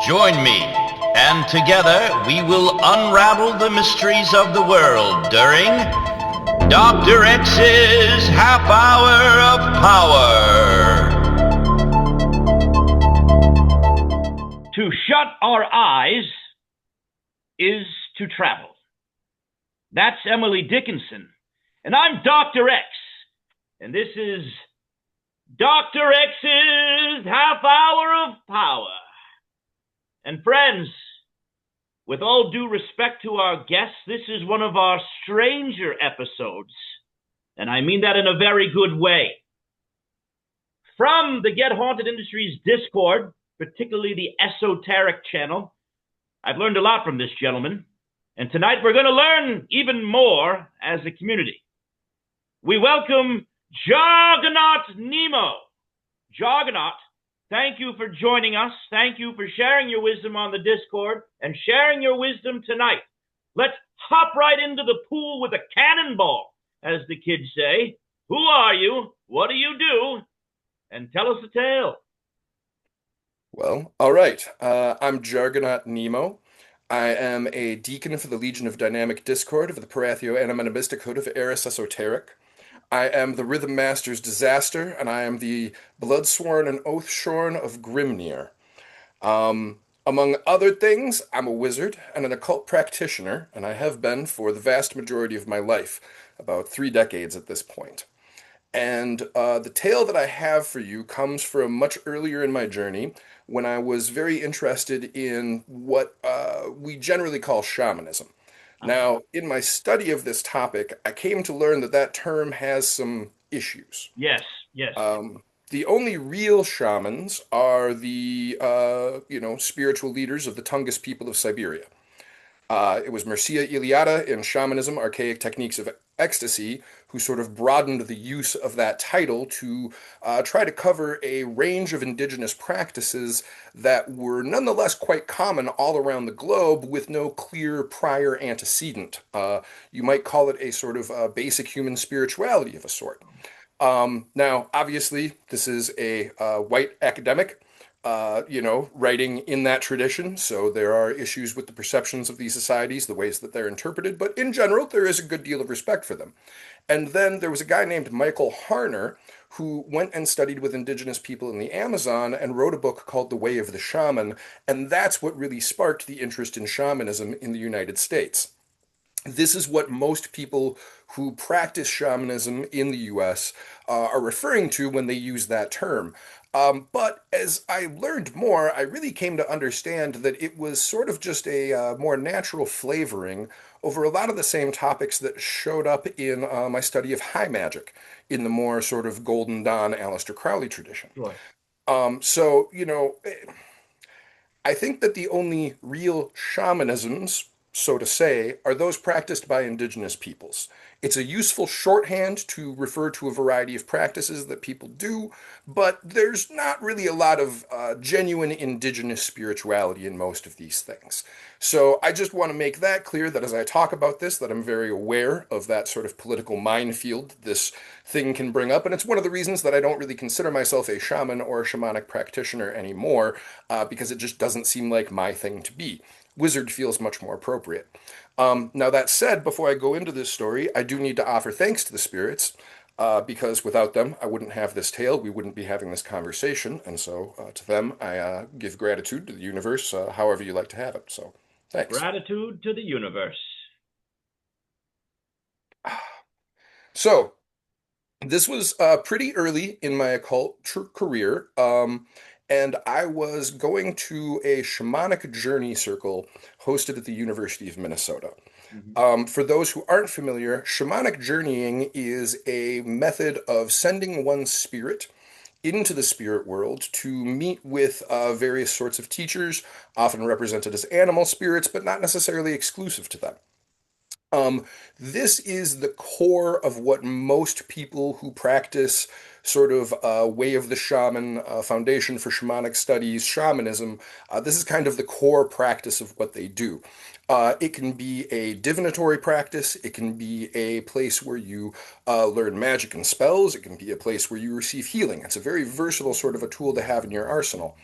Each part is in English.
Join me, and together we will unravel the mysteries of the world during Dr. X's Half Hour of Power. To shut our eyes is to travel. That's Emily Dickinson. And I'm Dr. X. And this is Dr. X's Half Hour of Power. And friends, with all due respect to our guests, this is one of our stranger episodes. And I mean that in a very good way. From the Get Haunted Industries Discord, particularly the esoteric channel, I've learned a lot from this gentleman. And tonight we're going to learn even more as a community. We welcome Jargonaut Nemo. Jargonaut, thank you for joining us. Thank you for sharing your wisdom on the Discord and sharing your wisdom tonight. Let's hop right into the pool with a cannonball, as the kids say. Who are you? What do you do? And tell us a tale. Well, all right. I'm Jargonaut Nemo. I am a deacon for the Legion of Dynamic Discord of the Parathio Animanibisticode of Eris Esoteric. I am the Rhythm Master's Disaster, and I am the Bloodsworn and Oathshorn of Grimnir. Among other things, I'm a wizard and an occult practitioner, and I have been for the vast majority of my life, about 3 decades at this point. And the tale that I have for you comes from much earlier in my journey when I was very interested in what we generally call shamanism. Now, in my study of this topic, I came to learn that that term has some issues. Yes. The only real shamans are the, spiritual leaders of the Tungus people of Siberia. It was Mircea Eliade in Shamanism, Archaic Techniques of Ecstasy, who sort of broadened the use of that title to try to cover a range of indigenous practices that were nonetheless quite common all around the globe with no clear prior antecedent. You might call it a sort of basic human spirituality of a sort. Now, obviously, this is a white academic. Writing in that tradition. So there are issues with the perceptions of these societies, the ways that they're interpreted, but in general, there is a good deal of respect for them. And then there was a guy named Michael Harner who went and studied with indigenous people in the Amazon and wrote a book called The Way of the Shaman, and that's what really sparked the interest in shamanism in the United States. This is what most people who practice shamanism in the US are referring to when they use that term. But as I learned more, I really came to understand that it was sort of just a more natural flavoring over a lot of the same topics that showed up in my study of high magic in the more sort of Golden Dawn Aleister Crowley tradition. Sure. I think that the only real shamanisms, so to say, are those practiced by indigenous peoples. It's a useful shorthand to refer to a variety of practices that people do, but there's not really a lot of genuine indigenous spirituality in most of these things. So I just want to make that clear that as I talk about this, that I'm very aware of that sort of political minefield this thing can bring up, and it's one of the reasons that I don't really consider myself a shaman or a shamanic practitioner anymore, because it just doesn't seem like my thing to be. Wizard feels much more appropriate. Now, that said, before I go into this story, I do need to offer thanks to the spirits, because without them, I wouldn't have this tale, we wouldn't be having this conversation, and so to them, I give gratitude to the universe, however you like to have it. So, thanks. Gratitude to the universe. So, this was pretty early in my occult career. And I was going to a shamanic journey circle hosted at the University of Minnesota. For those who aren't familiar, shamanic journeying is a method of sending one's spirit into the spirit world to meet with various sorts of teachers, often represented as animal spirits, but not necessarily exclusive to them. This is the core of what most people who practice sort of way of the shaman, foundation for shamanic studies, shamanism, this is kind of the core practice of what they do. It can be a divinatory practice. It can be a place where you learn magic and spells. It can be a place where you receive healing. It's a very versatile sort of a tool to have in your arsenal.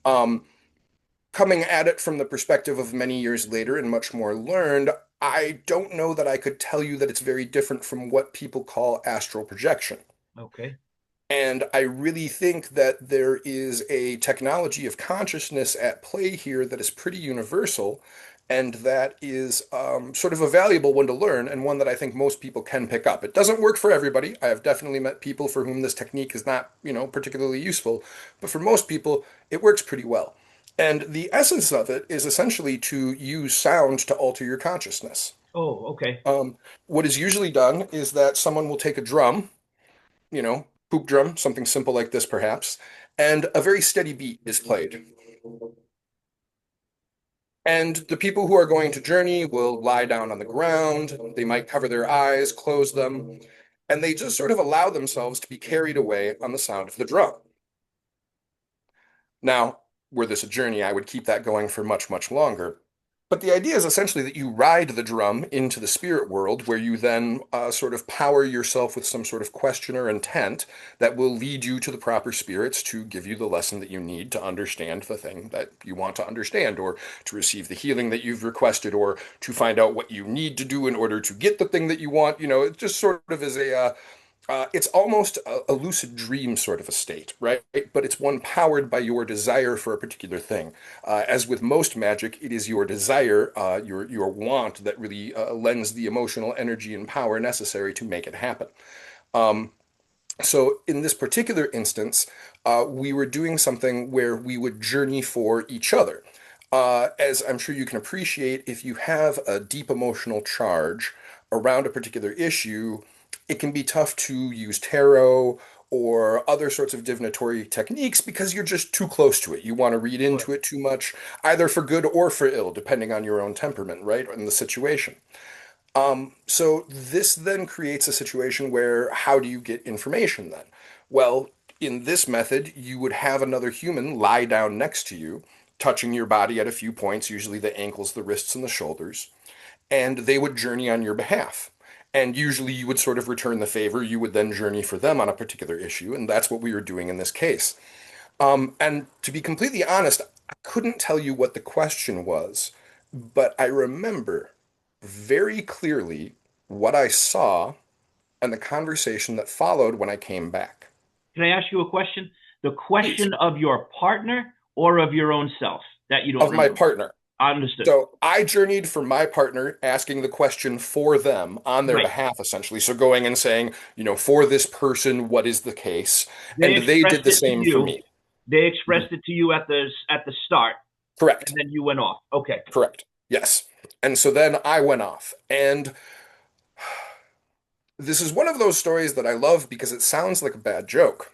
Um, Coming at it from the perspective of many years later and much more learned, I don't know that I could tell you that it's very different from what people call astral projection. Okay. And I really think that there is a technology of consciousness at play here that is pretty universal and that is sort of a valuable one to learn and one that I think most people can pick up. It doesn't work for everybody. I have definitely met people for whom this technique is not, particularly useful, but for most people, it works pretty well. And the essence of it is essentially to use sound to alter your consciousness. Oh, okay. Um, what is usually done is that someone will take a drum, poop drum, something simple like this perhaps, and a very steady beat is played. And the people who are going to journey will lie down on the ground, they might cover their eyes, close them, and they just sort of allow themselves to be carried away on the sound of the drum. Now, were this a journey, I would keep that going for much, much longer. But the idea is essentially that you ride the drum into the spirit world, where you then sort of power yourself with some sort of question or intent that will lead you to the proper spirits to give you the lesson that you need to understand the thing that you want to understand, or to receive the healing that you've requested, or to find out what you need to do in order to get the thing that you want. It just sort of is it's almost a lucid dream sort of a state, right? But it's one powered by your desire for a particular thing. As with most magic, it is your desire, your want that really lends the emotional energy and power necessary to make it happen. Um, so in this particular instance, we were doing something where we would journey for each other. As I'm sure you can appreciate, if you have a deep emotional charge around a particular issue, it can be tough to use tarot or other sorts of divinatory techniques because you're just too close to it. You want to read Sure. into it too much, either for good or for ill, depending on your own temperament, right? And the situation. So this then creates a situation where how do you get information then? Well, in this method, you would have another human lie down next to you, touching your body at a few points, usually the ankles, the wrists, and the shoulders, and they would journey on your behalf. And usually you would sort of return the favor. You would then journey for them on a particular issue, and that's what we were doing in this case. And to be completely honest, I couldn't tell you what the question was, but I remember very clearly what I saw and the conversation that followed when I came back. Can I ask you a question? The Please, question of your partner or of your own self that you don't of my remember? partner. Understood. So I journeyed for my partner, asking the question for them on their Right. behalf, essentially. So going and saying, for this person, what is the case? They And they did expressed the it to same for you. me. They Mhm. expressed it to you at the start, and Correct. then you went off. Okay. Correct. Yes. And so then I went off. And this is one of those stories that I love because it sounds like a bad joke.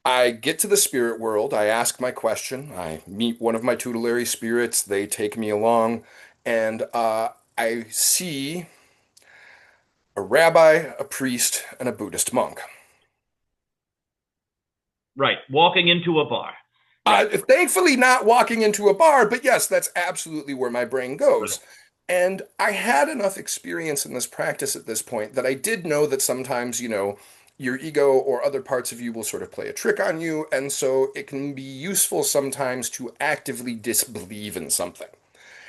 I get to the spirit world, I ask my question, I meet one of my tutelary spirits, they take me along, and I see a rabbi, a priest, and a Buddhist monk. Right. Walking into a bar. Right. Thankfully, not walking into a bar, but yes, that's absolutely where my brain Right. goes. And I had enough experience in this practice at this point that I did know that sometimes, your ego or other parts of you will sort of play a trick on you. And so it can be useful sometimes to actively disbelieve in something.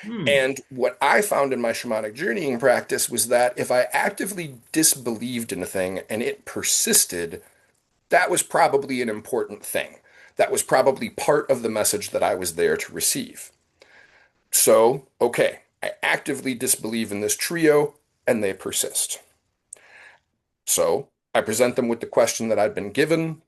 Hmm. And what I found in my shamanic journeying practice was that if I actively disbelieved in a thing and it persisted, that was probably an important thing. That was probably part of the message that I was there to receive. So, okay, I actively disbelieve in this trio and they persist. So, I present them with the question that I've been given.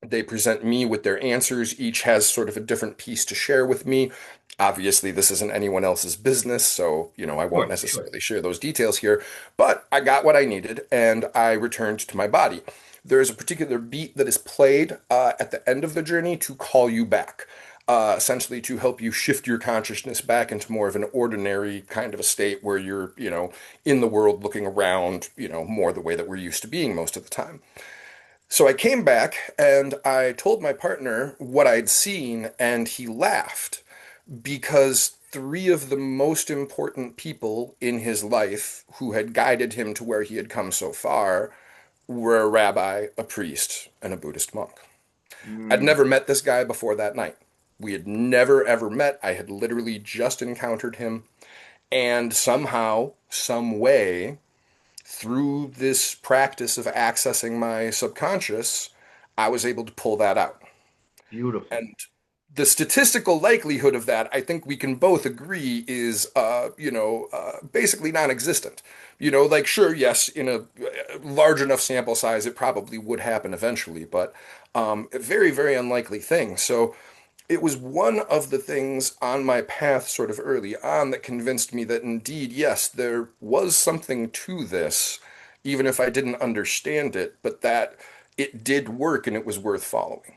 They present me with their answers. Each has sort of a different piece to share with me. Obviously, this isn't anyone else's business, so, I won't Sure. Sure. necessarily share those details here. But I got what I needed and I returned to my body. There is a particular beat that is played at the end of the journey to call you back, essentially to help you shift your consciousness back into more of an ordinary kind of a state where you're, in the world looking around, more the way that we're used to being most of the time. So I came back and I told my partner what I'd seen, and he laughed because three of the most important people in his life who had guided him to where he had come so far were a rabbi, a priest, and a Buddhist monk. I'd Mm, never met this guy before that night. We had never ever met. I had literally just encountered him. And somehow, some way, through this practice of accessing my subconscious, I was able to pull that out. beautiful. And the statistical likelihood of that, I think we can both agree, is, basically non-existent. Like, sure, yes, in a large enough sample size, it probably would happen eventually, but a very, very unlikely thing. So it was one of the things on my path sort of early on that convinced me that indeed, yes, there was something to this, even if I didn't understand it, but that it did work and it was worth following.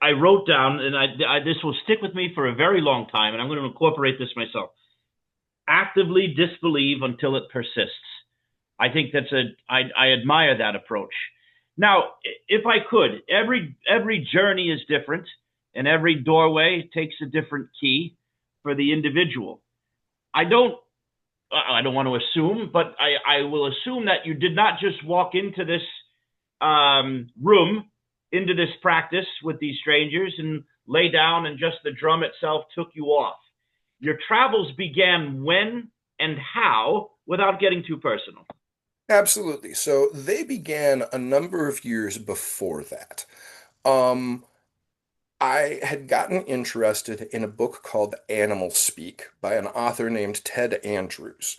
I wrote down, and this will stick with me for a very long time, and I'm going to incorporate this myself. Actively disbelieve until it persists. I think I admire that approach. Now, if I could, every journey is different, and every doorway takes a different key for the individual. I don't I don't want to assume, but I will assume that you did not just walk into this room, into this practice with these strangers and lay down and just the drum itself took you off. Your travels began when and how without getting too personal. Absolutely. So they began a number of years before that. Um, I had gotten interested in a book called Animal Speak by an author named Ted Andrews.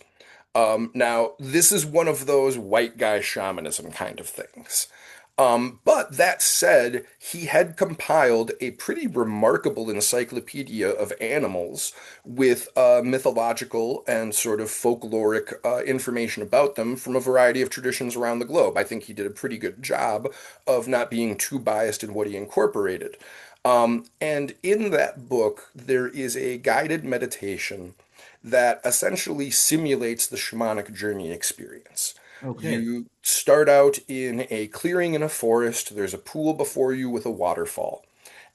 Now, this is one of those white guy shamanism kind of things. But that said, he had compiled a pretty remarkable encyclopedia of animals with mythological and sort of folkloric information about them from a variety of traditions around the globe. I think he did a pretty good job of not being too biased in what he incorporated. And in that book, there is a guided meditation that essentially simulates the shamanic journey experience. Okay. You start out in a clearing in a forest. There's a pool before you with a waterfall.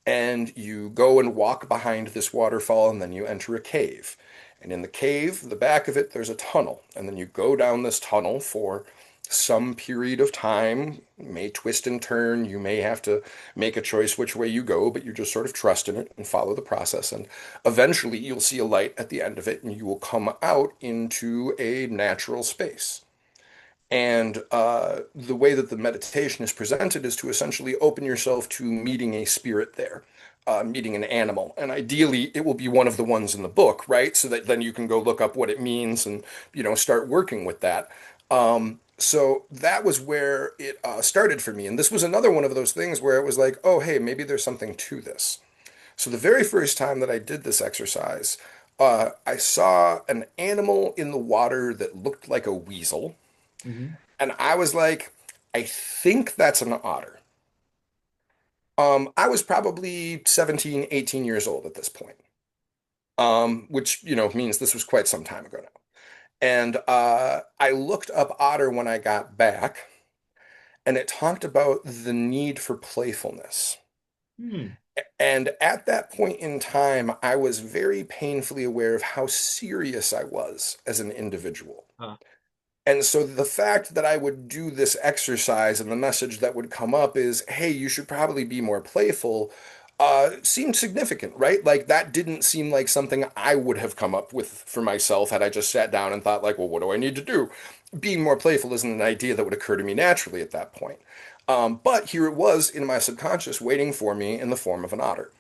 And you go and walk behind this waterfall, and then you enter a cave. And in the cave, the back of it, there's a tunnel. And then you go down this tunnel for some period of time. You may twist and turn. You may have to make a choice which way you go, but you just sort of trust in it and follow the process. And eventually, you'll see a light at the end of it, and you will come out into a natural space. And the way that the meditation is presented is to essentially open yourself to meeting a spirit there, meeting an animal. And ideally, it will be one of the ones in the book, right? So that then you can go look up what it means and, start working with that. So that was where it started for me. And this was another one of those things where it was like, oh, hey, maybe there's something to this. So the very first time that I did this exercise, I saw an animal in the water that looked like a weasel. Mm-hmm. And I was like, I think that's an otter. I was probably 17, 18 years old at this point, which, means this was quite some time ago now. And I looked up otter when I got back, and it talked about the need for playfulness. Hmm. And at that point in time, I was very painfully aware of how serious I was as an individual. Huh. And so the fact that I would do this exercise and the message that would come up is, hey, you should probably be more playful, seemed significant, right? Like that didn't seem like something I would have come up with for myself had I just sat down and thought like, well, what do I need to do? Being more playful isn't an idea that would occur to me naturally at that point. But here it was in my subconscious waiting for me in the form of an otter.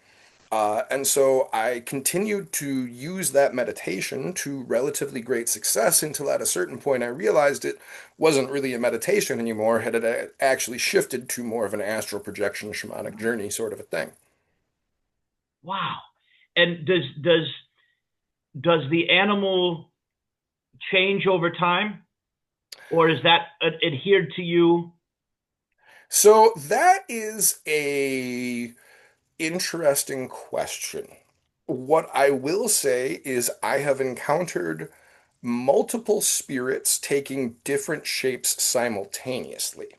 And so I continued to use that meditation to relatively great success until at a certain point I realized it wasn't really a meditation anymore, had it actually shifted to more of an astral projection shamanic journey sort of a thing. Wow. And does the animal change over time, or is that adhered to you? So that is a interesting question. What I will say is I have encountered multiple spirits taking different shapes simultaneously.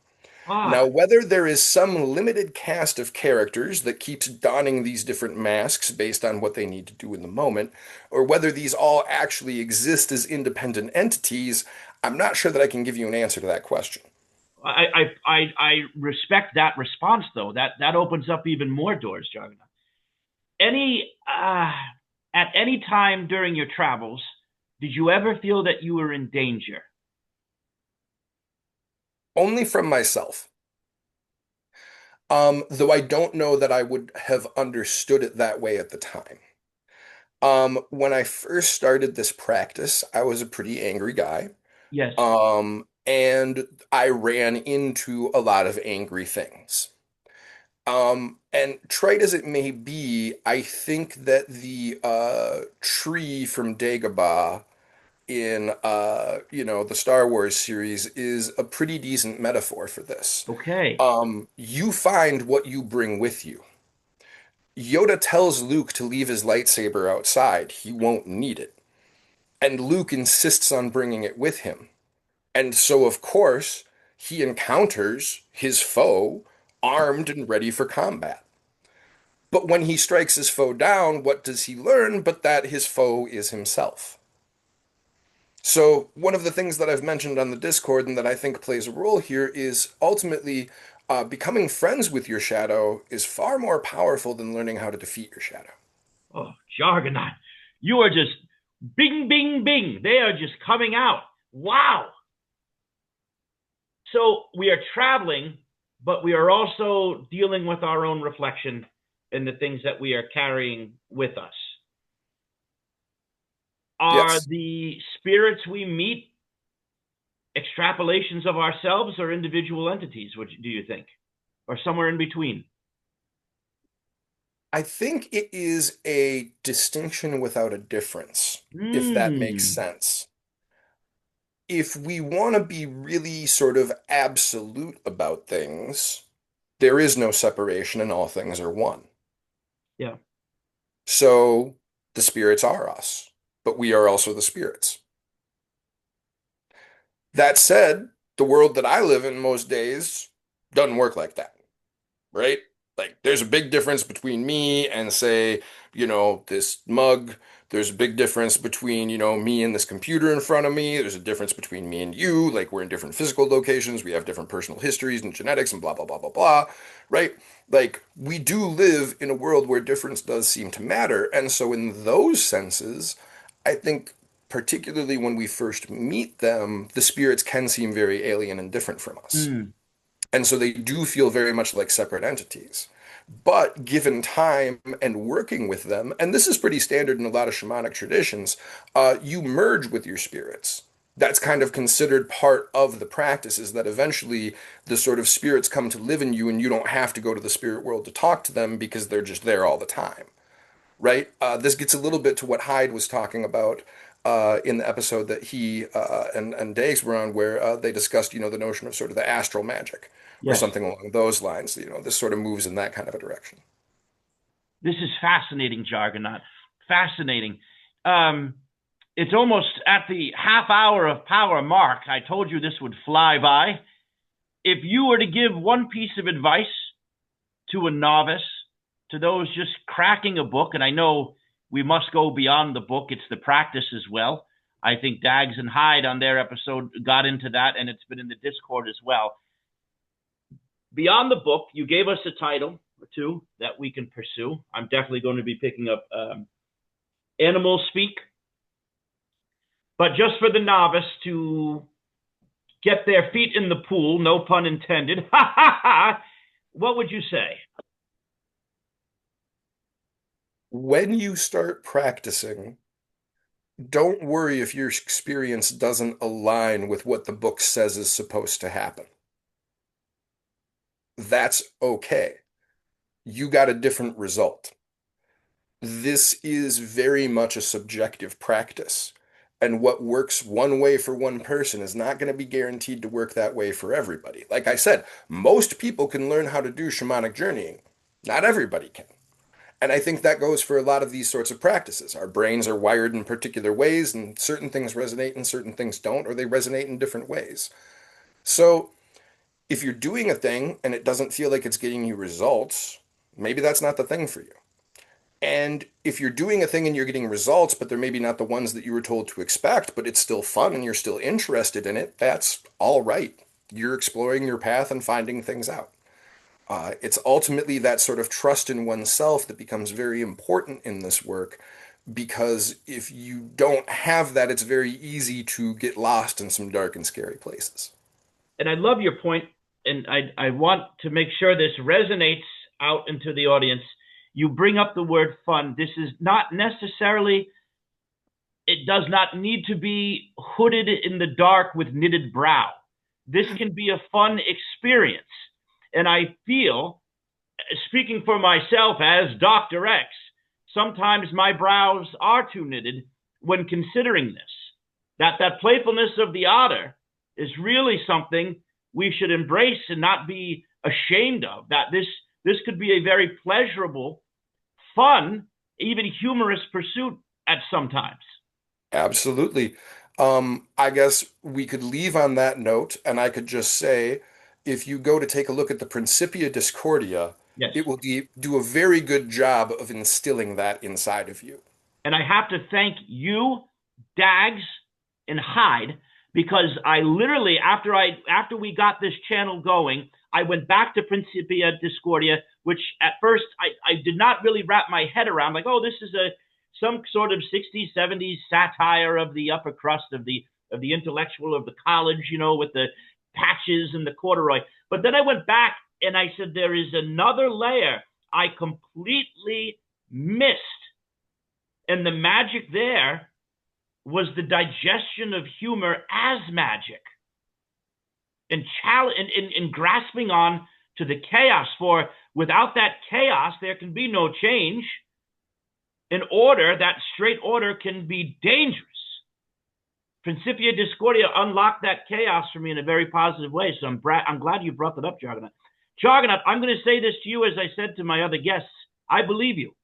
Now, Ah, whether there is some limited cast of characters that keeps donning these different masks based on what they need to do in the moment, or whether these all actually exist as independent entities, I'm not sure that I can give you an answer to that question. I respect that response though. That opens up even more doors, Jargonaut. Any At any time during your travels, did you ever feel that you were in danger? Only from myself. Though I don't know that I would have understood it that way at the time. When I first started this practice, I was a pretty angry guy. Yes. And I ran into a lot of angry things. And trite as it may be, I think that the tree from Dagobah in the Star Wars series is a pretty decent metaphor for this. Okay. You find what you bring with you. Yoda tells Luke to leave his lightsaber outside. He won't need it. And Luke insists on bringing it with him. And so, of course, he encounters his foe armed and ready for combat. But when he strikes his foe down, what does he learn but that his foe is himself? So, one of the things that I've mentioned on the Discord and that I think plays a role here is ultimately becoming friends with your shadow is far more powerful than learning how to defeat your shadow. Oh, Jargonaut, you are just bing, bing, bing. They are just coming out. Wow. So we are traveling, but we are also dealing with our own reflection and the things that we are carrying with us. Are Yes, the spirits we meet extrapolations of ourselves or individual entities? What do you think? Or somewhere in between? I think it is a distinction without a difference, if that makes Hmm. sense. If we want to be really sort of absolute about things, there is no separation and all things are one. Yeah. So the spirits are us, but we are also the spirits. That said, the world that I live in most days doesn't work like that, right? Like, there's a big difference between me and, say, this mug. There's a big difference between, me and this computer in front of me. There's a difference between me and you. Like, we're in different physical locations. We have different personal histories and genetics and blah, blah, blah, blah, blah, right? Like, we do live in a world where difference does seem to matter. And so, in those senses, I think, particularly when we first meet them, the spirits can seem very alien and different from us. Hmm. And so they do feel very much like separate entities. But given time and working with them, and this is pretty standard in a lot of shamanic traditions, you merge with your spirits. That's kind of considered part of the practice, is that eventually the sort of spirits come to live in you and you don't have to go to the spirit world to talk to them because they're just there all the time, right? This gets a little bit to what Hyde was talking about in the episode that he and Dags were on, where they discussed, the notion of sort of the astral magic or Yes. something along those lines. This sort of moves in that kind of a direction. This is fascinating, Jargonaut. Fascinating. Um, it's almost at the half hour of power mark. I told you this would fly by. If you were to give one piece of advice to a novice, to those just cracking a book, and I know we must go beyond the book, it's the practice as well. I think Dags and Hyde on their episode got into that, and it's been in the Discord as well. Beyond the book, you gave us a title or two that we can pursue. I'm definitely going to be picking up Animal Speak, but just for the novice to get their feet in the pool, no pun intended, what would you say? When you start practicing, don't worry if your experience doesn't align with what the book says is supposed to happen. That's okay. You got a different result. This is very much a subjective practice. And what works one way for one person is not going to be guaranteed to work that way for everybody. Like I said, most people can learn how to do shamanic journeying. Not everybody can. And I think that goes for a lot of these sorts of practices. Our brains are wired in particular ways, and certain things resonate and certain things don't, or they resonate in different ways. So If you're doing a thing and it doesn't feel like it's getting you results, maybe that's not the thing for you. And if you're doing a thing and you're getting results, but they're maybe not the ones that you were told to expect, but it's still fun and you're still interested in it, that's all right. You're exploring your path and finding things out. It's ultimately that sort of trust in oneself that becomes very important in this work, because if you don't have that, it's very easy to get lost in some dark and scary places. And I love your point, and I want to make sure this resonates out into the audience. You bring up the word fun. This is not necessarily, it does not need to be hooded in the dark with knitted brow. This can be a fun experience. And I feel, speaking for myself as Dr. X, sometimes my brows are too knitted when considering this. That playfulness of the otter is really something we should embrace and not be ashamed of. That this could be a very pleasurable, fun, even humorous pursuit at some times. Absolutely. I guess we could leave on that note, and I could just say, if you go to take a look at the Principia Discordia, Yes. it will do a very good job of instilling that inside of you. And I have to thank you, Dags, and Hyde, because I literally, after we got this channel going, I went back to Principia Discordia, which at first I did not really wrap my head around, like, oh, this is some sort of 60s, 70s satire of the upper crust of the intellectual of the college, with the patches and the corduroy. But then I went back and I said, there is another layer I completely missed. And the magic there was the digestion of humor as magic, and grasping on to the chaos. For without that chaos, there can be no change. In order, that straight order can be dangerous. Principia Discordia unlocked that chaos for me in a very positive way. So I'm glad you brought that up, Jargonaut. Jargonaut, I'm going to say this to you as I said to my other guests. I believe you.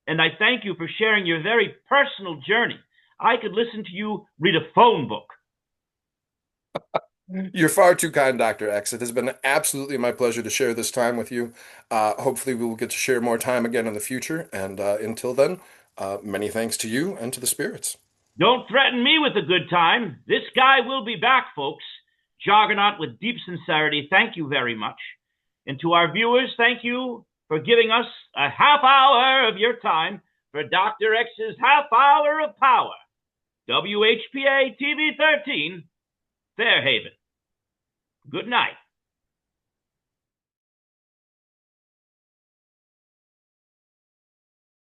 And I thank you for sharing your very personal journey. I could listen to you read a phone book. You're far too kind, Dr. X. It has been absolutely my pleasure to share this time with you. Hopefully we will get to share more time again in the future. And until then, many thanks to you and to the spirits. Don't threaten me with a good time. This guy will be back, folks. Jargonaut, with deep sincerity, thank you very much. And to our viewers, thank you for giving us a half hour of your time for Dr. X's Half Hour of Power. WHPA TV 13, Fairhaven. Good night.